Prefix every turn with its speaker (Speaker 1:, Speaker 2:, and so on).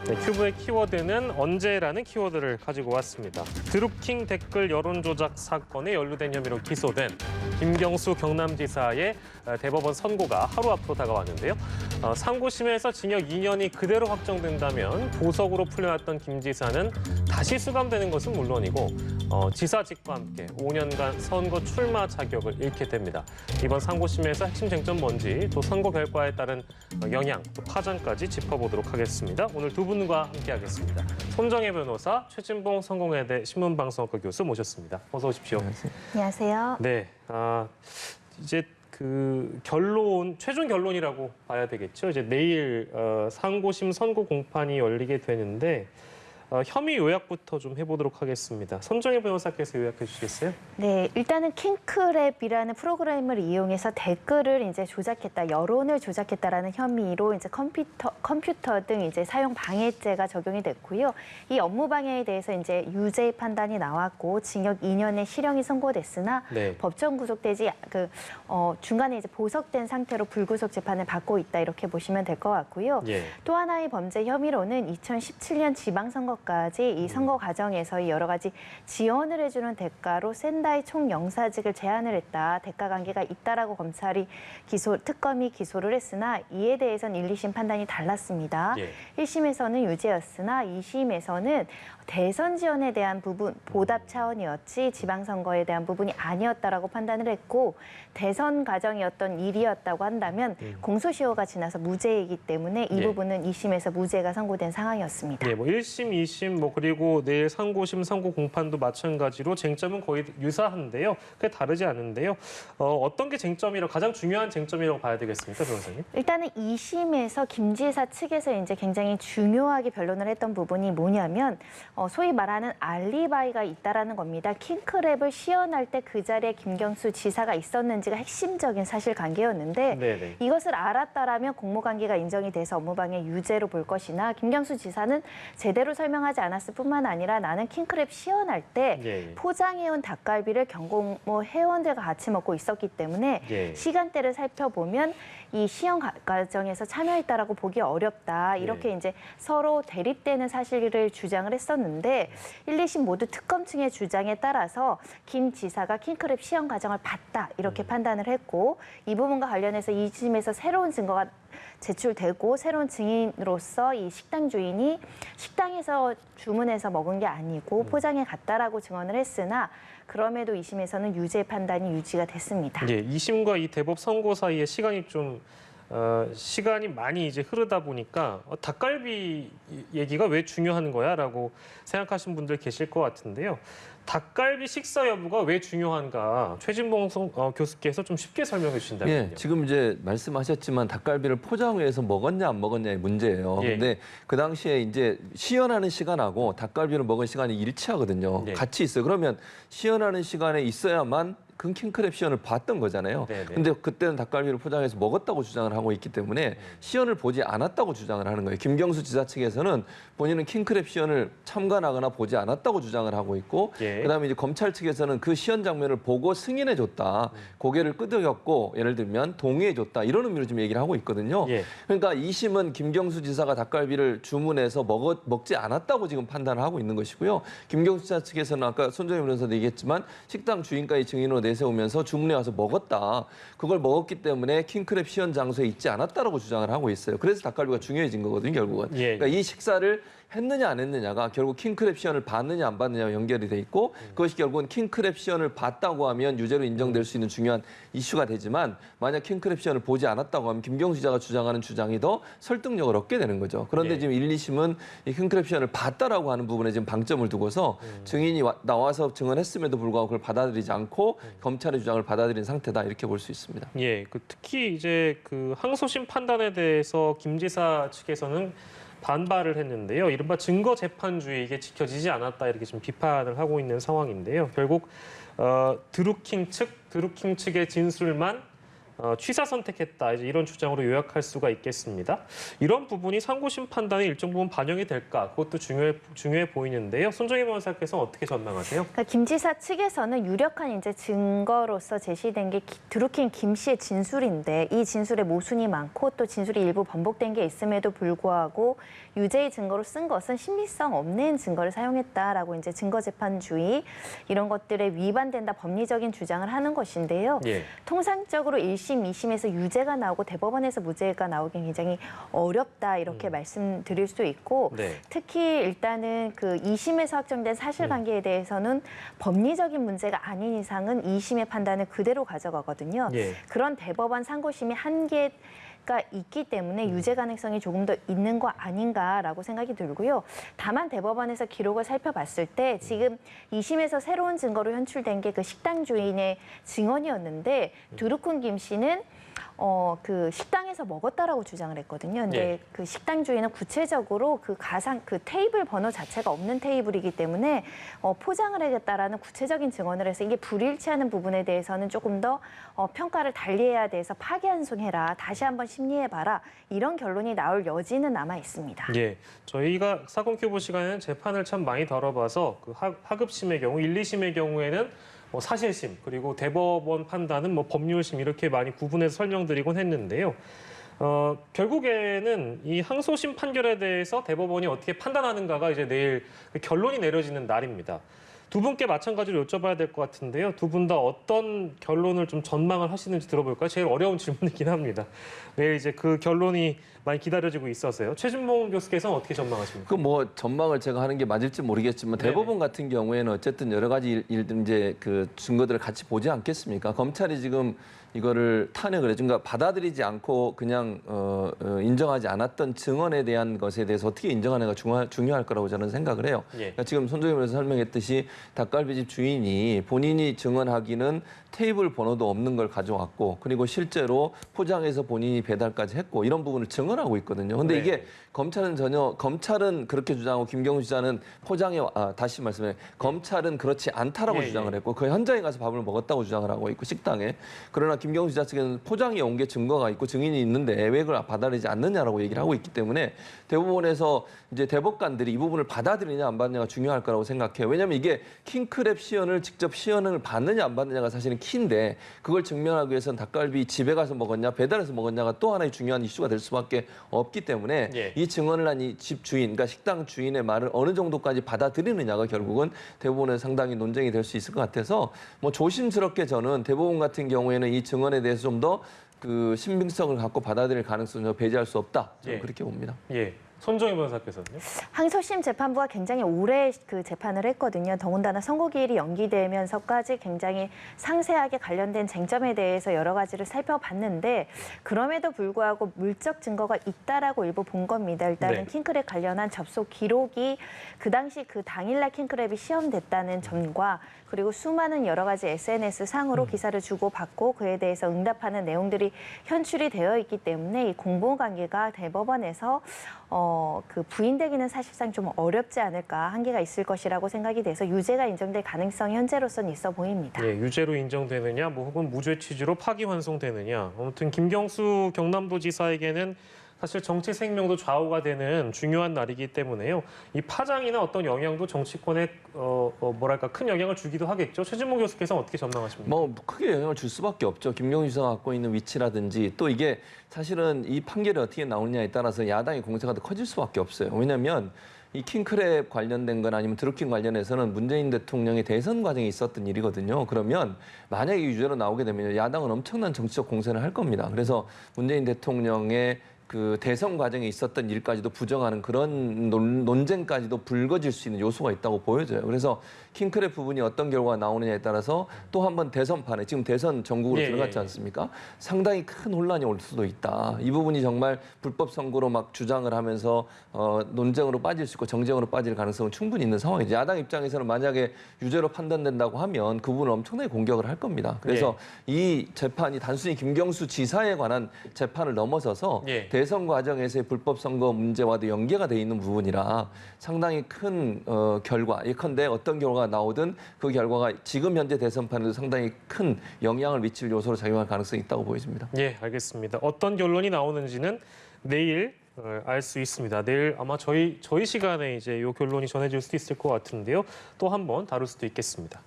Speaker 1: 네, 큐브의 키워드는 언제라는 키워드를 가지고 왔습니다. 드루킹 댓글 여론 조작 사건에 연루된 혐의로 기소된 김경수 경남지사의 대법원 선고가 하루 앞으로 다가왔는데요. 상고심에서 징역 2년이 그대로 확정된다면 보석으로 풀려났던 김 지사는 다시 수감되는 것은 물론이고 지사직과 함께 5년간 선거 출마 자격을 잃게 됩니다. 이번 상고심에서 핵심 쟁점 뭔지 또 선거 결과에 따른 영향, 또 파장까지 짚어보도록 하겠습니다. 오늘 두 분과 함께하겠습니다. 손정혜 변호사, 최진봉 성공회대 신문방송학과 교수 모셨습니다. 어서 오십시오.
Speaker 2: 안녕하세요.
Speaker 1: 네, 이제 그 최종 결론이라고 봐야 되겠죠. 이제 내일 상고심 선고 공판이 열리게 되는데 혐의 요약부터 좀 해보도록 하겠습니다. 손정혜 변호사께서 요약해 주시겠어요?
Speaker 2: 네, 일단은 킹크랩이라는 프로그램을 이용해서 댓글을 이제 조작했다, 여론을 조작했다라는 혐의로 이제 컴퓨터 등 이제 사용 방해죄가 적용이 됐고요. 이 업무 방해에 대해서 이제 유죄 판단이 나왔고 징역 2년의 실형이 선고됐으나
Speaker 1: 네.
Speaker 2: 법정 구속되지 중간에 이제 보석된 상태로 불구속 재판을 받고 있다 이렇게 보시면 될 것 같고요.
Speaker 1: 예.
Speaker 2: 또 하나의 범죄 혐의로는 2017년 지방선거까지 이 선거 과정에서 여러 가지 지원을 해주는 대가로 샌다이 총영사직을 제안을 했다. 대가 관계가 있다라고 검찰이 특검이 기소를 했으나 이에 대해서는 1, 2심 판단이 달랐습니다.
Speaker 1: 예.
Speaker 2: 1심에서는 유죄였으나 2심에서는 대선 지원에 대한 부분 보답 차원이었지 지방선거에 대한 부분이 아니었다라고 판단을 했고 대선 과정이었던 일이었다고 한다면 공소시효가 지나서 무죄이기 때문에 이
Speaker 1: 예.
Speaker 2: 부분은 2심에서 무죄가 선고된 상황이었습니다.
Speaker 1: 예, 뭐 1심, 2심, 그리고 내일 상고심, 선고 공판도 마찬가지로 쟁점은 거의 유사한데요. 그게 다르지 않은데요. 어떤 게 가장 중요한 쟁점이라고 봐야 되겠습니까, 변호사님?
Speaker 2: 일단은 2심에서 김 지사 측에서 이제 굉장히 중요하게 변론을 했던 부분이 뭐냐면 소위 말하는 알리바이가 있다라는 겁니다. 킹크랩을 시연할 때 그 자리에 김경수 지사가 있었는지가 핵심적인 사실관계였는데
Speaker 1: 네네.
Speaker 2: 이것을 알았다라면 공모관계가 인정이 돼서 업무방해 유죄로 볼 것이나 김경수 지사는 제대로 설명하지 않았을 뿐만 아니라 나는 킹크랩 시연할 때
Speaker 1: 예.
Speaker 2: 포장해온 닭갈비를 경공모 회원들과 같이 먹고 있었기 때문에
Speaker 1: 예.
Speaker 2: 시간대를 살펴보면 이 시연 과정에서 참여했다라고 보기 어렵다. 이렇게 이제 서로 대립되는 사실을 주장을 했었는데 1, 2심 모두 특검 측의 주장에 따라서 김 지사가 킹크랩 시연 과정을 봤다. 이렇게 판단을 했고 이 부분과 관련해서 2심에서 새로운 증거가 제출되고 새로운 증인으로서 이 식당 주인이 식당에서 주문해서 먹은 게 아니고 포장해 갔다라고 증언을 했으나 그럼에도 2심에서는 유죄 판단이 유지가 됐습니다.
Speaker 1: 예, 2심과 이 대법 선고 사이에 시간이 많이 이제 흐르다 보니까 닭갈비 얘기가 왜 중요한 거야라고 생각하시는 분들 계실 것 같은데요. 닭갈비 식사 여부가 왜 중요한가 최진봉 교수께서 좀 쉽게 설명해 주신다면요.
Speaker 3: 예, 지금 이제 말씀하셨지만 닭갈비를 포장해서 먹었냐 안 먹었냐의 문제예요.
Speaker 1: 예.
Speaker 3: 근데 그 당시에 이제 시연하는 시간하고 닭갈비를 먹은 시간이 일치하거든요.
Speaker 1: 예.
Speaker 3: 같이 있어요. 그러면 시연하는 시간에 있어야만 그 킹크랩 시연을 봤던 거잖아요.
Speaker 1: 네네.
Speaker 3: 근데 그때는 닭갈비를 포장해서 먹었다고 주장을 하고 있기 때문에 시연을 보지 않았다고 주장을 하는 거예요. 김경수 지사 측에서는 본인은 킹크랩 시연을 참관하거나 보지 않았다고 주장을 하고 있고
Speaker 1: 예.
Speaker 3: 그다음에 이제 검찰 측에서는 그 시연 장면을 보고 승인해 줬다. 고개를 끄덕였고 예를 들면 동의해 줬다. 이런 의미로 지금 얘기를 하고 있거든요.
Speaker 1: 예.
Speaker 3: 그러니까 2심은 김경수 지사가 닭갈비를 주문해서 먹지 않았다고 지금 판단을 하고 있는 것이고요. 김경수 지사 측에서는 아까 손정혜 변호사도 얘기했지만 식당 주인까지 증인으로 내세우면서 주문해 와서 먹었다. 그걸 먹었기 때문에 킹크랩 시연 장소에 있지 않았다라고 주장을 하고 있어요. 그래서 닭갈비가 중요해진 거거든요, 결국은.
Speaker 1: 예.
Speaker 3: 그러니까 이 식사를 했느냐 안 했느냐가 결국 킹크랩 시연을 봤느냐 안 봤느냐와 연결이 돼 있고 그것이 결국은 킹크랩 시연을 봤다고 하면 유죄로 인정될 수 있는 중요한 이슈가 되지만 만약 킹크랩 시연을 보지 않았다고 하면 김경수 지사가 주장하는 주장이 더 설득력을 얻게 되는 거죠. 그런데
Speaker 1: 예.
Speaker 3: 지금 1, 2심은 이 킹크랩 시연을 봤다라고 하는 부분에 지금 방점을 두고서 증인이 나와서 증언했음에도 불구하고 그걸 받아들이지 않고 검찰의 주장을 받아들인 상태다 이렇게 볼 수 있습니다.
Speaker 1: 예, 특히 이제 그 항소심 판단에 대해서 김 지사 측에서는 반발을 했는데요. 이른바 증거 재판주의 이게 지켜지지 않았다 이렇게 지금 비판을 하고 있는 상황인데요. 결국 드루킹 측의 진술만 취사 선택했다 이제 이런 주장으로 요약할 수가 있겠습니다. 이런 부분이 상고심 판단에 일정 부분 반영이 될까 그것도 중요해 보이는데요. 손정희 변호사께서 어떻게 전망하세요?
Speaker 2: 그러니까 김 지사 측에서는 유력한 이제 증거로서 제시된 게 드루킹 김 씨의 진술인데 이 진술에 모순이 많고 또 진술이 일부 번복된 게 있음에도 불구하고 유죄의 증거로 쓴 것은 신빙성 없는 증거를 사용했다라고 이제 증거재판주의 이런 것들에 위반된다 법리적인 주장을 하는 것인데요.
Speaker 1: 예.
Speaker 2: 통상적으로 1심, 2심에서 유죄가 나오고 대법원에서 무죄가 나오기 굉장히 어렵다 이렇게 말씀드릴 수 있고
Speaker 1: 네.
Speaker 2: 특히 일단은 그 2심에서 확정된 사실관계에 대해서는 법리적인 문제가 아닌 이상은 2심의 판단을 그대로 가져가거든요.
Speaker 1: 예.
Speaker 2: 그런 대법원 상고심이 한계가 있기 때문에 유죄 가능성이 조금 더 있는 거 아닌가라고 생각이 들고요. 다만 대법원에서 기록을 살펴봤을 때 지금 2심에서 새로운 증거로 현출된 게 그 식당 주인의 증언이었는데 드루킹 김 씨는 그 식당에서 먹었다라고 주장을 했거든요. 근데
Speaker 1: 예.
Speaker 2: 그 식당 주인은 구체적으로 그 테이블 번호 자체가 없는 테이블이기 때문에 포장을 해야겠다라는 구체적인 증언을 해서 이게 불일치하는 부분에 대해서는 조금 더 평가를 달리해야 돼서 파기환송해라. 다시 한번 심리해봐라. 이런 결론이 나올 여지는 남아 있습니다.
Speaker 1: 예, 저희가 사건 큐브 시간에는 재판을 참 많이 다뤄봐서 그 하급심의 경우, 1, 2심의 경우에는 사실심 그리고 대법원 판단은 법률심 이렇게 많이 구분해서 설명드리곤 했는데요. 결국에는 이 항소심 판결에 대해서 대법원이 어떻게 판단하는가가 이제 내일 결론이 내려지는 날입니다. 두 분께 마찬가지로 여쭤봐야 될 것 같은데요. 두 분 다 어떤 결론을 좀 전망을 하시는지 들어볼까요? 제일 어려운 질문이긴 합니다. 내일 이제 그 결론이 많이 기다려지고 있어서요. 최준봉 교수께서는 어떻게 전망하십니까?
Speaker 3: 그 뭐 전망을 제가 하는 게 맞을지 모르겠지만
Speaker 1: 네네.
Speaker 3: 대법원 같은 경우에는 어쨌든 여러 가지 일들 이제 그 증거들을 같이 보지 않겠습니까? 검찰이 지금 이거를 탄핵을 해, 그러니까 받아들이지 않고 그냥 인정하지 않았던 증언에 대한 것에 대해서 어떻게 인정하는가 중요할 거라고 저는 생각을 해요.
Speaker 1: 예.
Speaker 3: 그러니까 지금 손정희 변호사 설명했듯이 닭갈비집 주인이 본인이 증언하기는 테이블 번호도 없는 걸 가져왔고 그리고 실제로 포장해서 본인이 배달까지 했고 이런 부분을 증언하고 있거든요. 근데
Speaker 1: 네.
Speaker 3: 이게 검찰은 그렇게 주장하고 김경수 지사는 다시 말씀해 검찰은 그렇지 않다라고
Speaker 1: 예,
Speaker 3: 주장을
Speaker 1: 예.
Speaker 3: 했고 그 현장에 가서 밥을 먹었다고 주장을 하고 있고 식당에. 그러나 김경수 지사 측에는 포장이 온 게 증거가 있고 증인이 있는데 왜 그걸 받아들이지 않느냐라고 얘기를 하고 있기 때문에 대법원에서 이제 대법관들이 이 부분을 받아들이냐 안 받느냐가 중요할 거라고 생각해요. 왜냐하면 이게 킹크랩 시연을 직접 시연을 받느냐 안 받느냐가 사실은 키인데 그걸 증명하기 위해서는 닭갈비 집에 가서 먹었냐 배달해서 먹었냐가 또 하나의 중요한 이슈가 될 수밖에 없기 때문에
Speaker 1: 예.
Speaker 3: 이 증언을 한 이 집 주인, 그러니까 식당 주인의 말을 어느 정도까지 받아들이느냐가 결국은 대법원에 상당히 논쟁이 될 수 있을 것 같아서 뭐 조심스럽게 저는 대법원 같은 경우에는 이 증언에 대해서 좀 더 그 신빙성을 갖고 받아들일 가능성을 배제할 수 없다. 저는
Speaker 1: 예.
Speaker 3: 그렇게 봅니다.
Speaker 1: 예, 손정희 변호사께서는요?
Speaker 2: 항소심 재판부가 굉장히 오래 그 재판을 했거든요. 더군다나 선고기일이 연기되면서까지 굉장히 상세하게 관련된 쟁점에 대해서 여러 가지를 살펴봤는데 그럼에도 불구하고 물적 증거가 있다라고 일부 본 겁니다. 일단은
Speaker 1: 네.
Speaker 2: 킹크랩 관련한 접속 기록이 그 당시 그 당일날 킹크랩이 시험됐다는 점과 그리고 수많은 여러 가지 SNS 상으로 기사를 주고받고 그에 대해서 응답하는 내용들이 현출이 되어 있기 때문에 이 공범관계가 대법원에서 그 부인되기는 사실상 좀 어렵지 않을까 한계가 있을 것이라고 생각이 돼서 유죄가 인정될 가능성이 현재로서는 있어 보입니다.
Speaker 1: 예, 유죄로 인정되느냐, 혹은 무죄 취지로 파기환송되느냐. 아무튼 김경수 경남도지사에게는 사실 정치 생명도 좌우가 되는 중요한 날이기 때문에요. 이 파장이나 어떤 영향도 정치권에 큰 영향을 주기도 하겠죠. 최진봉 교수께서는 어떻게 전망하십니까?
Speaker 3: 뭐 크게 영향을 줄 수밖에 없죠. 김경수 지사가 갖고 있는 위치라든지 또 이게 사실은 이 판결이 어떻게 나오느냐에 따라서 야당의 공세가 더 커질 수밖에 없어요. 왜냐하면 이 킹크랩 관련된 건 아니면 드루킹 관련해서는 문재인 대통령의 대선 과정에 있었던 일이거든요. 그러면 만약에 유죄로 나오게 되면 야당은 엄청난 정치적 공세를 할 겁니다. 그래서 문재인 대통령의 그 대선 과정에 있었던 일까지도 부정하는 그런 논쟁까지도 불거질 수 있는 요소가 있다고 보여져요. 그래서 킹크랩 부분이 어떤 결과가 나오느냐에 따라서 또 한 번 대선판에 지금 대선 전국으로 들어갔지 않습니까? 상당히 큰 혼란이 올 수도 있다. 이 부분이 정말 불법 선거로 막 주장을 하면서 논쟁으로 빠질 수 있고 정쟁으로 빠질 가능성은 충분히 있는 상황이죠. 야당 입장에서는 만약에 유죄로 판단된다고 하면 그 부분을 엄청나게 공격을 할 겁니다. 그래서 이 재판이 단순히 김경수 지사에 관한 재판을 넘어서서 대선 과정에서의 불법 선거 문제와도 연계가 돼 있는 부분이라 상당히 큰 결과, 예컨대 어떤 결과가 나오든 그 결과가 지금 현재 대선판에도 상당히 큰 영향을 미칠 요소로 작용할 가능성이 있다고 보여집니다.
Speaker 1: 예, 알겠습니다. 어떤 결론이 나오는지는 내일 알 수 있습니다. 내일 아마 저희 시간에 이제 이 결론이 전해질 수도 있을 것 같은데요. 또 한 번 다룰 수도 있겠습니다.